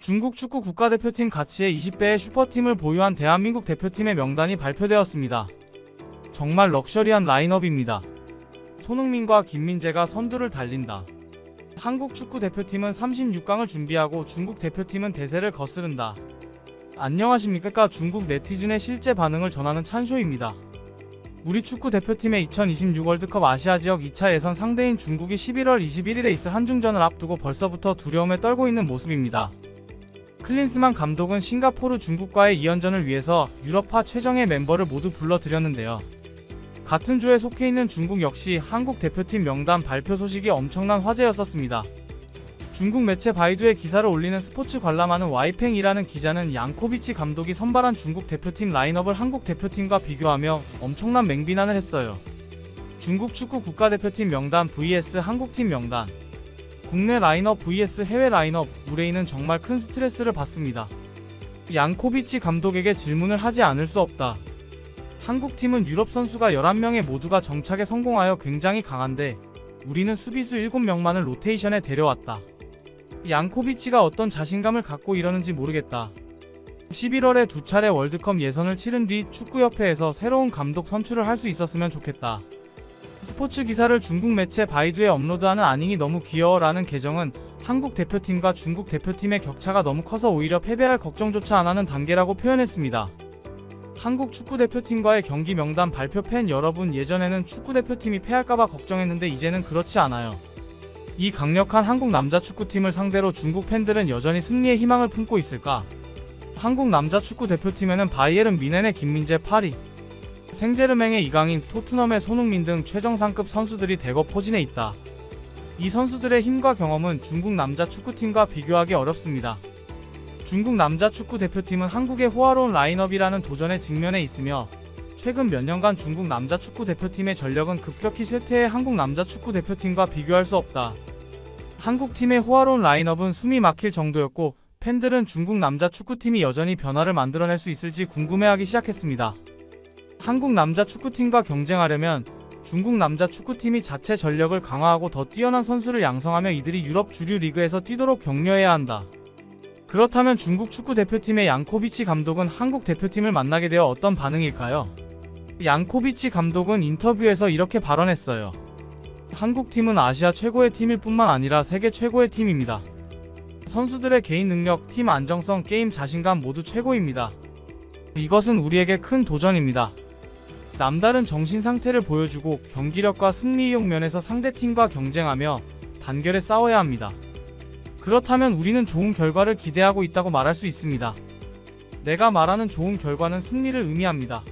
중국 축구 국가대표팀 가치의 20배의 슈퍼팀을 보유한 대한민국 대표팀의 명단이 발표되었습니다. 정말 럭셔리한 라인업입니다. 손흥민과 김민재가 선두를 달린다. 한국 축구 대표팀은 36강을 준비하고 중국 대표팀은 대세를 거스른다. 안녕하십니까? 중국 네티즌의 실제 반응을 전하는 찬쇼입니다. 우리 축구 대표팀의 2026 월드컵 아시아 지역 2차 예선 상대인 중국이 11월 21일에 있을 한중전을 앞두고 벌써부터 두려움에 떨고 있는 모습입니다. 클린스만 감독은 싱가포르 중국과의 2연전을 위해서 유럽파 최정예 멤버를 모두 불러들였는데요. 같은 조에 속해 있는 중국 역시 한국 대표팀 명단 발표 소식이 엄청난 화제였었습니다. 중국 매체 바이두에 기사를 올리는 스포츠 관람하는 와이팽이라는 기자는 양코비치 감독이 선발한 중국 대표팀 라인업을 한국 대표팀과 비교하며 엄청난 맹비난을 했어요. 중국 축구 국가대표팀 명단 vs 한국팀 명단, 국내 라인업 vs 해외 라인업, 우레이는 정말 큰 스트레스를 받습니다. 양코비치 감독에게 질문을 하지 않을 수 없다. 한국팀은 유럽 선수가 11명의 모두가 정착에 성공하여 굉장히 강한데 우리는 수비수 7명만을 로테이션에 데려왔다. 양코비치가 어떤 자신감을 갖고 이러는지 모르겠다. 11월에 2차례 월드컵 예선을 치른 뒤 축구협회에서 새로운 감독 선출을 할 수 있었으면 좋겠다. 스포츠 기사를 중국 매체 바이두에 업로드하는 아닝이 너무 귀여워 라는 계정은 한국 대표팀과 중국 대표팀의 격차가 너무 커서 오히려 패배할 걱정조차 안하는 단계라고 표현했습니다. 한국 축구대표팀과의 경기 명단 발표 팬 여러분, 예전에는 축구대표팀이 패할까봐 걱정했는데 이제는 그렇지 않아요. 이 강력한 한국 남자 축구팀을 상대로 중국 팬들은 여전히 승리의 희망을 품고 있을까? 한국 남자 축구대표팀에는 바이에른 뮌헨의 김민재, 파리 생제르맹의 이강인, 토트넘의 손흥민 등 최정상급 선수들이 대거 포진해 있다. 이 선수들의 힘과 경험은 중국 남자 축구팀과 비교하기 어렵습니다. 중국 남자 축구 대표팀은 한국의 호화로운 라인업이라는 도전에 직면해 있으며 최근 몇 년간 중국 남자 축구 대표팀의 전력은 급격히 쇠퇴해 한국 남자 축구 대표팀과 비교할 수 없다. 한국팀의 호화로운 라인업은 숨이 막힐 정도였고 팬들은 중국 남자 축구팀이 여전히 변화를 만들어낼 수 있을지 궁금해하기 시작했습니다. 한국 남자 축구팀과 경쟁하려면 중국 남자 축구팀이 자체 전력을 강화하고 더 뛰어난 선수를 양성하며 이들이 유럽 주류 리그에서 뛰도록 격려해야 한다. 그렇다면 중국 축구 대표팀의 양코비치 감독은 한국 대표팀을 만나게 되어 어떤 반응일까요? 양코비치 감독은 인터뷰에서 이렇게 발언했어요. 한국팀은 아시아 최고의 팀일 뿐만 아니라 세계 최고의 팀입니다. 선수들의 개인 능력, 팀 안정성, 게임 자신감 모두 최고입니다. 이것은 우리에게 큰 도전입니다. 남다른 정신 상태를 보여주고 경기력과 승리의욕 면에서 상대팀과 경쟁하며 단결에 싸워야 합니다. 그렇다면 우리는 좋은 결과를 기대하고 있다고 말할 수 있습니다. 내가 말하는 좋은 결과는 승리를 의미합니다.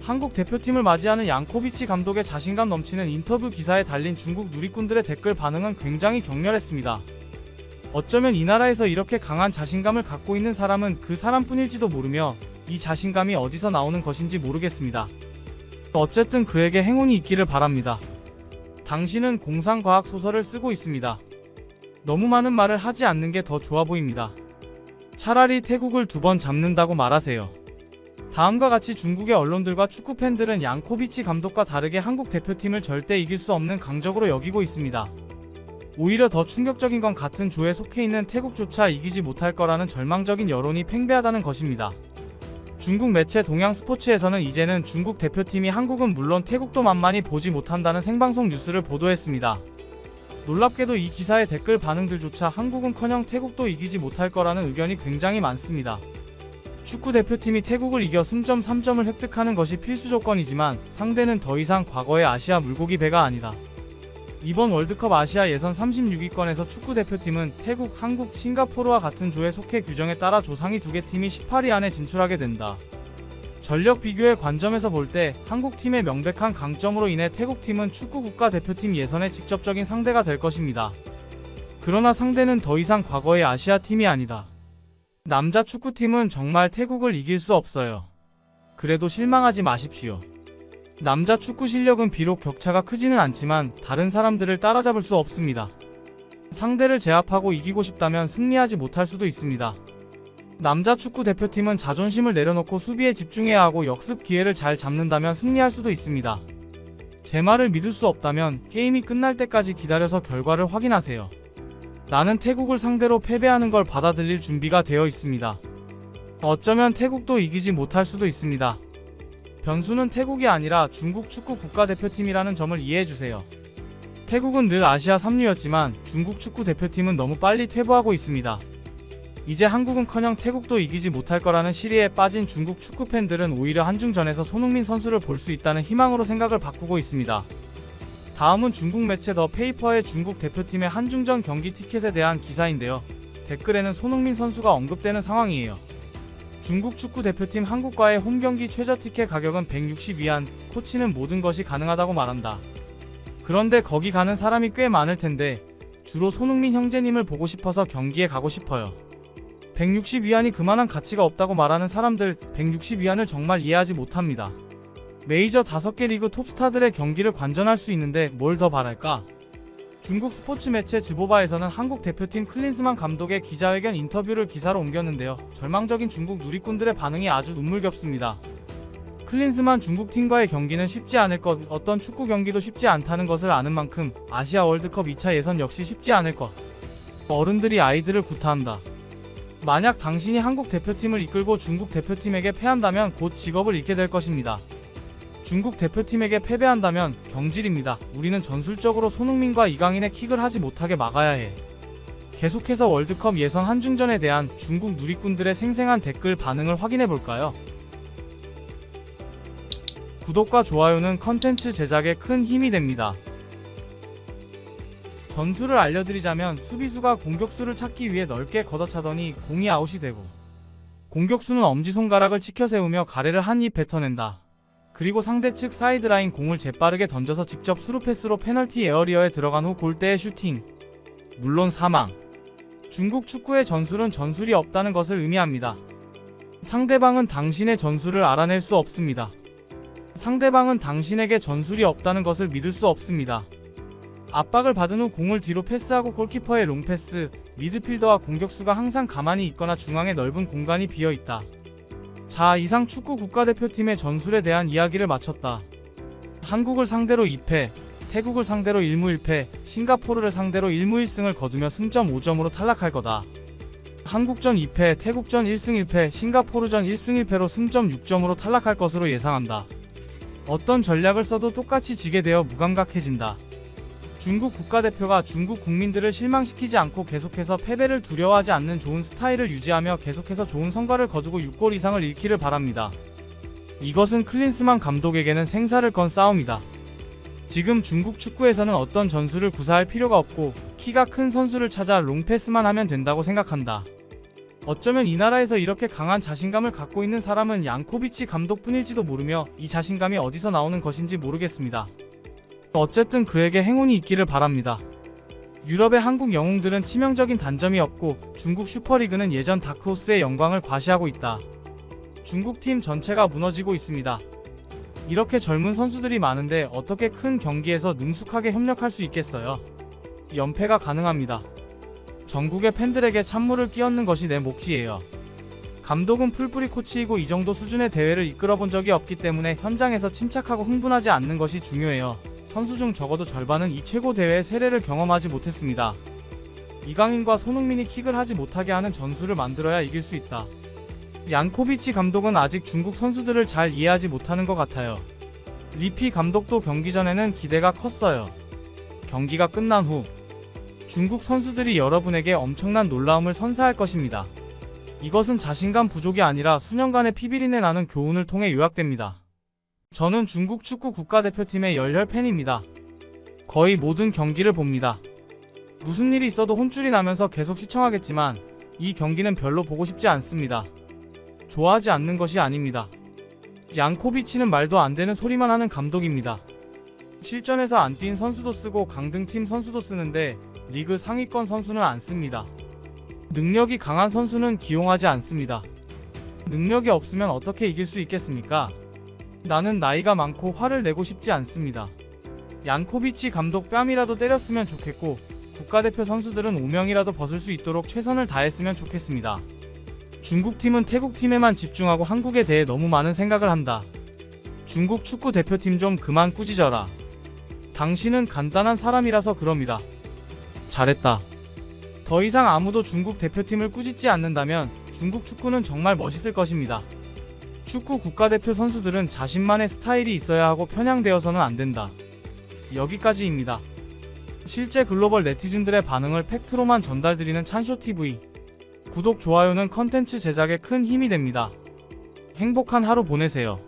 한국 대표팀을 맞이하는 양코비치 감독의 자신감 넘치는 인터뷰 기사에 달린 중국 누리꾼들의 댓글 반응은 굉장히 격렬했습니다. 어쩌면 이 나라에서 이렇게 강한 자신감을 갖고 있는 사람은 그 사람뿐일지도 모르며 이 자신감이 어디서 나오는 것인지 모르겠습니다. 어쨌든 그에게 행운이 있기를 바랍니다. 당신은 공상과학 소설을 쓰고 있습니다. 너무 많은 말을 하지 않는 게 더 좋아 보입니다. 차라리 태국을 2번 잡는다고 말하세요. 다음과 같이 중국의 언론들과 축구팬들은 양코비치 감독과 다르게 한국 대표팀을 절대 이길 수 없는 강적으로 여기고 있습니다. 오히려 더 충격적인 건 같은 조에 속해 있는 태국조차 이기지 못할 거라는 절망적인 여론이 팽배하다는 것입니다. 중국 매체 동양스포츠에서는 이제는 중국 대표팀이 한국은 물론 태국도 만만히 보지 못한다는 생방송 뉴스를 보도했습니다. 놀랍게도 이 기사의 댓글 반응들조차 한국은커녕 태국도 이기지 못할 거라는 의견이 굉장히 많습니다. 축구 대표팀이 태국을 이겨 승점 3점을 획득하는 것이 필수 조건이지만 상대는 더 이상 과거의 아시아 물고기 배가 아니다. 이번 월드컵 아시아 예선 36위권에서 축구 대표팀은 태국, 한국, 싱가포르와 같은 조에 속해 규정에 따라 조 상위 2개 팀이 18위 안에 진출하게 된다. 전력 비교의 관점에서 볼 때 한국팀의 명백한 강점으로 인해 태국팀은 축구 국가대표팀 예선의 직접적인 상대가 될 것입니다. 그러나 상대는 더 이상 과거의 아시아 팀이 아니다. 남자 축구팀은 정말 태국을 이길 수 없어요. 그래도 실망하지 마십시오. 남자 축구 실력은 비록 격차가 크지는 않지만 다른 사람들을 따라잡을 수 없습니다. 상대를 제압하고 이기고 싶다면 승리하지 못할 수도 있습니다. 남자 축구 대표팀은 자존심을 내려놓고 수비에 집중해야 하고 역습 기회를 잘 잡는다면 승리할 수도 있습니다. 제 말을 믿을 수 없다면 게임이 끝날 때까지 기다려서 결과를 확인하세요. 나는 태국을 상대로 패배하는 걸 받아들일 준비가 되어 있습니다. 어쩌면 태국도 이기지 못할 수도 있습니다. 변수는 태국이 아니라 중국 축구 국가대표팀이라는 점을 이해해주세요. 태국은 늘 아시아 3류였지만 중국 축구 대표팀은 너무 빨리 퇴보하고 있습니다. 이제 한국은커녕 태국도 이기지 못할 거라는 시리에 빠진 중국 축구 팬들은 오히려 한중전에서 손흥민 선수를 볼 수 있다는 희망으로 생각을 바꾸고 있습니다. 다음은 중국 매체 더 페이퍼의 중국 대표팀의 한중전 경기 티켓에 대한 기사인데요. 댓글에는 손흥민 선수가 언급되는 상황이에요. 중국 축구 대표팀 한국과의 홈경기 최저 티켓 가격은 160위안, 코치는 모든 것이 가능하다고 말한다. 그런데 거기 가는 사람이 꽤 많을 텐데 주로 손흥민 형제님을 보고 싶어서 경기에 가고 싶어요. 160위안이 그만한 가치가 없다고 말하는 사람들, 160위안을 정말 이해하지 못합니다. 메이저 5개 리그 톱스타들의 경기를 관전할 수 있는데 뭘 더 바랄까? 중국 스포츠 매체 즈보바에서는 한국 대표팀 클린스만 감독의 기자회견 인터뷰를 기사로 옮겼는데요. 절망적인 중국 누리꾼들의 반응이 아주 눈물겹습니다. 클린스만 중국팀과의 경기는 쉽지 않을 것, 어떤 축구 경기도 쉽지 않다는 것을 아는 만큼 아시아 월드컵 2차 예선 역시 쉽지 않을 것. 어른들이 아이들을 구타한다. 만약 당신이 한국 대표팀을 이끌고 중국 대표팀에게 패한다면 곧 직업을 잃게 될 것입니다. 중국 대표팀에게 패배한다면 경질입니다. 우리는 전술적으로 손흥민과 이강인의 킥을 하지 못하게 막아야 해. 계속해서 월드컵 예선 한중전에 대한 중국 누리꾼들의 생생한 댓글 반응을 확인해볼까요? 구독과 좋아요는 컨텐츠 제작에 큰 힘이 됩니다. 전술을 알려드리자면 수비수가 공격수를 찾기 위해 넓게 걷어차더니 공이 아웃이 되고, 공격수는 엄지손가락을 치켜 세우며 가래를 한 입 뱉어낸다. 그리고 상대 측 사이드라인 공을 재빠르게 던져서 직접 스루패스로 페널티 에어리어에 들어간 후 골대에 슈팅. 물론 사망. 중국 축구의 전술은 전술이 없다는 것을 의미합니다. 상대방은 당신의 전술을 알아낼 수 없습니다. 상대방은 당신에게 전술이 없다는 것을 믿을 수 없습니다. 압박을 받은 후 공을 뒤로 패스하고 골키퍼의 롱패스, 미드필더와 공격수가 항상 가만히 있거나 중앙에 넓은 공간이 비어있다. 자, 이상 축구 국가대표팀의 전술에 대한 이야기를 마쳤다. 한국을 상대로 2패, 태국을 상대로 1무 1패, 싱가포르를 상대로 1무 1승을 거두며 승점 5점으로 탈락할 거다. 한국전 2패, 태국전 1승 1패, 싱가포르전 1승 1패로 승점 6점으로 탈락할 것으로 예상한다. 어떤 전략을 써도 똑같이 지게 되어 무감각해진다. 중국 국가대표가 중국 국민들을 실망시키지 않고 계속해서 패배를 두려워하지 않는 좋은 스타일을 유지하며 계속해서 좋은 성과를 거두고 6골 이상을 잃기를 바랍니다. 이것은 클린스만 감독에게는 생사를 건 싸움이다. 지금 중국 축구에서는 어떤 전술을 구사할 필요가 없고 키가 큰 선수를 찾아 롱패스만 하면 된다고 생각한다. 어쩌면 이 나라에서 이렇게 강한 자신감을 갖고 있는 사람은 양코비치 감독뿐일지도 모르며 이 자신감이 어디서 나오는 것인지 모르겠습니다. 어쨌든 그에게 행운이 있기를 바랍니다. 유럽의 한국 영웅들은 치명적인 단점이 없고 중국 슈퍼리그는 예전 다크호스의 영광을 과시하고 있다. 중국팀 전체가 무너지고 있습니다. 이렇게 젊은 선수들이 많은데 어떻게 큰 경기에서 능숙하게 협력할 수 있겠어요? 연패가 가능합니다. 전국의 팬들에게 찬물을 끼얹는 것이 내 몫이에요. 감독은 풀뿌리 코치이고 이 정도 수준의 대회를 이끌어본 적이 없기 때문에 현장에서 침착하고 흥분하지 않는 것이 중요해요. 선수 중 적어도 절반은 이 최고 대회의 세례를 경험하지 못했습니다. 이강인과 손흥민이 킥을 하지 못하게 하는 전술을 만들어야 이길 수 있다. 양코비치 감독은 아직 중국 선수들을 잘 이해하지 못하는 것 같아요. 리피 감독도 경기 전에는 기대가 컸어요. 경기가 끝난 후 중국 선수들이 여러분에게 엄청난 놀라움을 선사할 것입니다. 이것은 자신감 부족이 아니라 수년간의 피비린내 나는 교훈을 통해 요약됩니다. 저는 중국 축구 국가대표팀의 열혈 팬입니다. 거의 모든 경기를 봅니다. 무슨 일이 있어도 혼쭐이 나면서 계속 시청하겠지만 이 경기는 별로 보고 싶지 않습니다. 좋아하지 않는 것이 아닙니다. 양코비치는 말도 안 되는 소리만 하는 감독입니다. 실전에서 안 뛴 선수도 쓰고 강등팀 선수도 쓰는데 리그 상위권 선수는 안 씁니다. 능력이 강한 선수는 기용하지 않습니다. 능력이 없으면 어떻게 이길 수 있겠습니까? 나는 나이가 많고 화를 내고 싶지 않습니다. 양코비치 감독 뺨이라도 때렸으면 좋겠고 국가대표 선수들은 오명이라도 벗을 수 있도록 최선을 다했으면 좋겠습니다. 중국팀은 태국팀에만 집중하고 한국에 대해 너무 많은 생각을 한다. 중국 축구 대표팀 좀 그만 꾸짖어라. 당신은 간단한 사람이라서 그럽니다. 잘했다. 더 이상 아무도 중국 대표팀을 꾸짖지 않는다면 중국 축구는 정말 멋있을 것입니다. 축구 국가대표 선수들은 자신만의 스타일이 있어야 하고 편향되어서는 안 된다. 여기까지입니다. 실제 글로벌 네티즌들의 반응을 팩트로만 전달드리는 찬쇼TV. 구독, 좋아요는 컨텐츠 제작에 큰 힘이 됩니다. 행복한 하루 보내세요.